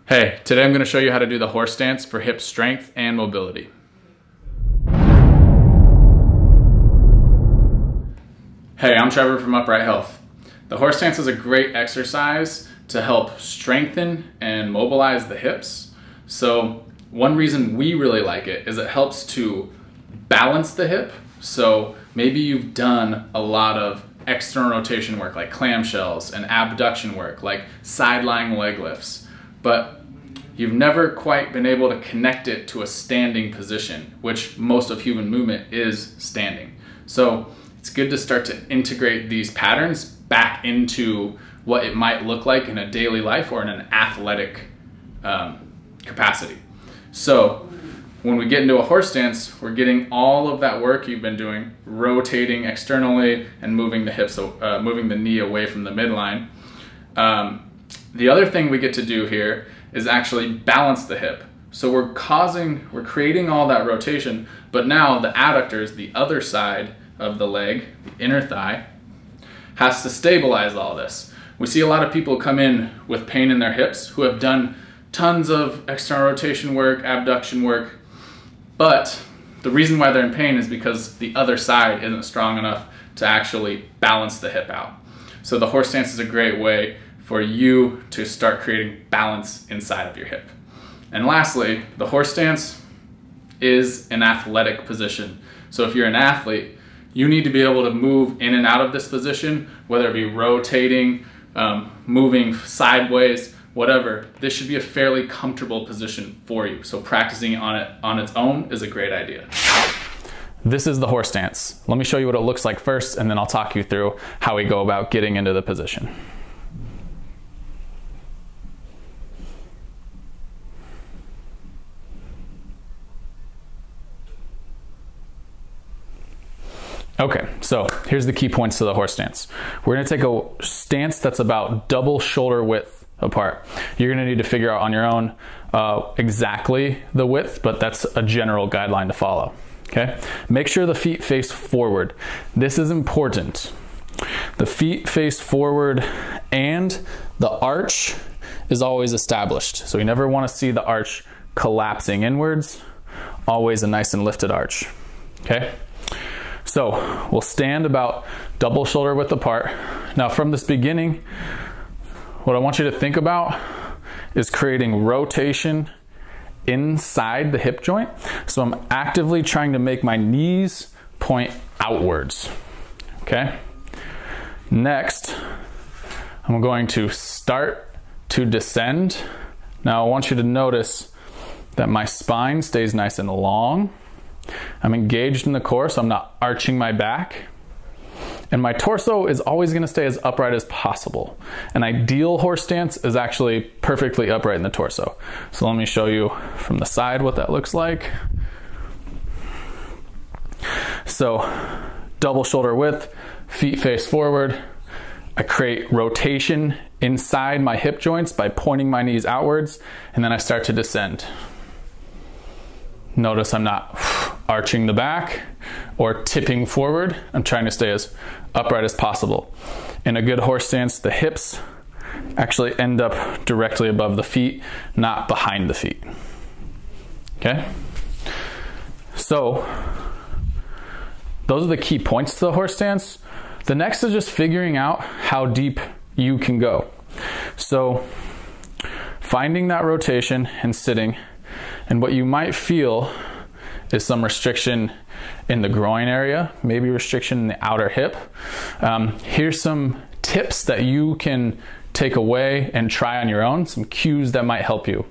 Hey, today I'm going to show you how to do the horse stance for hip strength and mobility. Hey, I'm Trevor from Upright Health. The horse stance is a great exercise to help strengthen and mobilize the hips. So one reason we really like it is it helps to balance the hip. So maybe you've done a lot of external rotation work like clamshells and abduction work like side-lying leg lifts, but you've never quite been able to connect it to a standing position, which most of human movement is standing. So it's good to start to integrate these patterns back into what it might look like in a daily life or in an athletic capacity. So when we get into a horse stance, we're getting all of that work you've been doing, rotating externally and moving the hips, moving the knee away from the midline. The other thing we get to do here is actually balance the hip. So we're creating all that rotation, but now the adductors, the other side of the leg, the inner thigh, has to stabilize all this. We see a lot of people come in with pain in their hips who have done tons of external rotation work, abduction work, but the reason why they're in pain is because the other side isn't strong enough to actually balance the hip out. So the horse stance is a great way for you to start creating balance inside of your hip. And lastly, the horse stance is an athletic position. So if you're an athlete, you need to be able to move in and out of this position, whether it be rotating, moving sideways, whatever. This should be a fairly comfortable position for you. So practicing on it on its own is a great idea. This is the horse stance. Let me show you what it looks like first, and then I'll talk you through how we go about getting into the position. Okay, so here's the key points to the horse stance. We're gonna take a stance that's about double shoulder width apart. You're gonna need to figure out on your own exactly the width, but that's a general guideline to follow, okay? Make sure the feet face forward. This is important. The feet face forward and the arch is always established. So you never wanna see the arch collapsing inwards, always a nice and lifted arch, okay? So we'll stand about double shoulder width apart. Now from this beginning, what I want you to think about is creating rotation inside the hip joint. So I'm actively trying to make my knees point outwards, okay? Next, I'm going to start to descend. Now I want you to notice that my spine stays nice and long. I'm engaged in the core, so I'm not arching my back. And my torso is always gonna stay as upright as possible. An ideal horse stance is actually perfectly upright in the torso. So let me show you from the side what that looks like. So double shoulder width, feet face forward. I create rotation inside my hip joints by pointing my knees outwards, and then I start to descend. Notice I'm not arching the back or tipping forward. I'm trying to stay as upright as possible. In a good horse stance, the hips actually end up directly above the feet, not behind the feet. Okay? So, those are the key points to the horse stance. The next is just figuring out how deep you can go. So, finding that rotation and sitting. And what you might feel is some restriction in the groin area, maybe restriction in the outer hip. Here's some tips that you can take away and try on your own, some cues that might help you.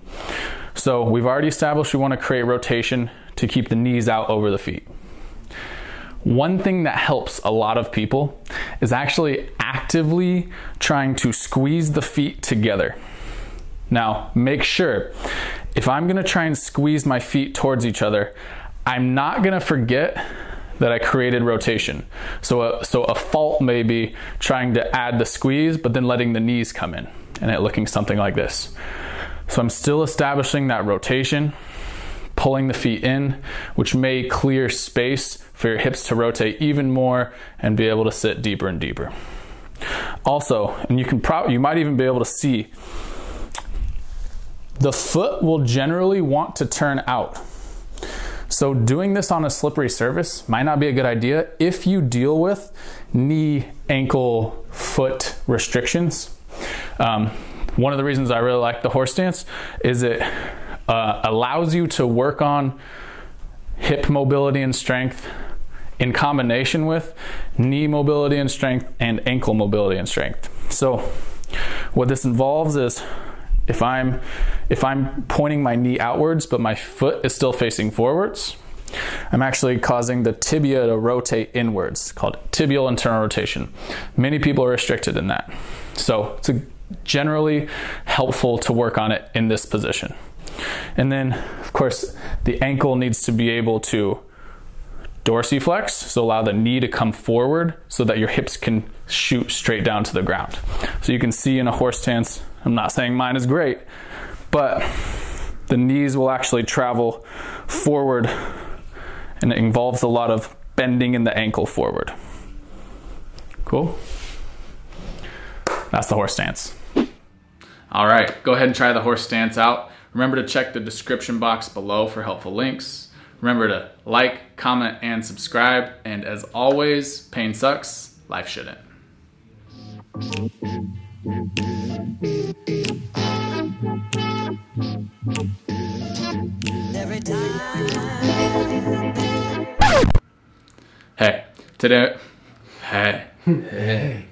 So we've already established we want to create rotation to keep the knees out over the feet. One thing that helps a lot of people is actually actively trying to squeeze the feet together. Now, make sure, if I'm gonna try and squeeze my feet towards each other, I'm not gonna forget that I created rotation. So a fault may be trying to add the squeeze, but then letting the knees come in and it looking something like this. So I'm still establishing that rotation, pulling the feet in, which may clear space for your hips to rotate even more and be able to sit deeper and deeper. Also, and you might even be able to see the foot will generally want to turn out. So doing this on a slippery surface might not be a good idea if you deal with knee, ankle, foot restrictions. One of the reasons I really like the horse stance is it allows you to work on hip mobility and strength in combination with knee mobility and strength and ankle mobility and strength. So what this involves is if I'm pointing my knee outwards but my foot is still facing forwards, I'm actually causing the tibia to rotate inwards, called tibial internal rotation. Many people are restricted in that. So it's generally helpful to work on it in this position. And then, of course, the ankle needs to be able to dorsiflex, so allow the knee to come forward so that your hips can shoot straight down to the ground. So you can see in a horse stance, I'm not saying mine is great, but the knees will actually travel forward, and it involves a lot of bending in the ankle forward. Cool? That's the horse stance. All right, go ahead and try the horse stance out. Remember to check the description box below for helpful links. Remember to like, comment, and subscribe. And as always, pain sucks, life shouldn't. Every time. Hey, today, hey.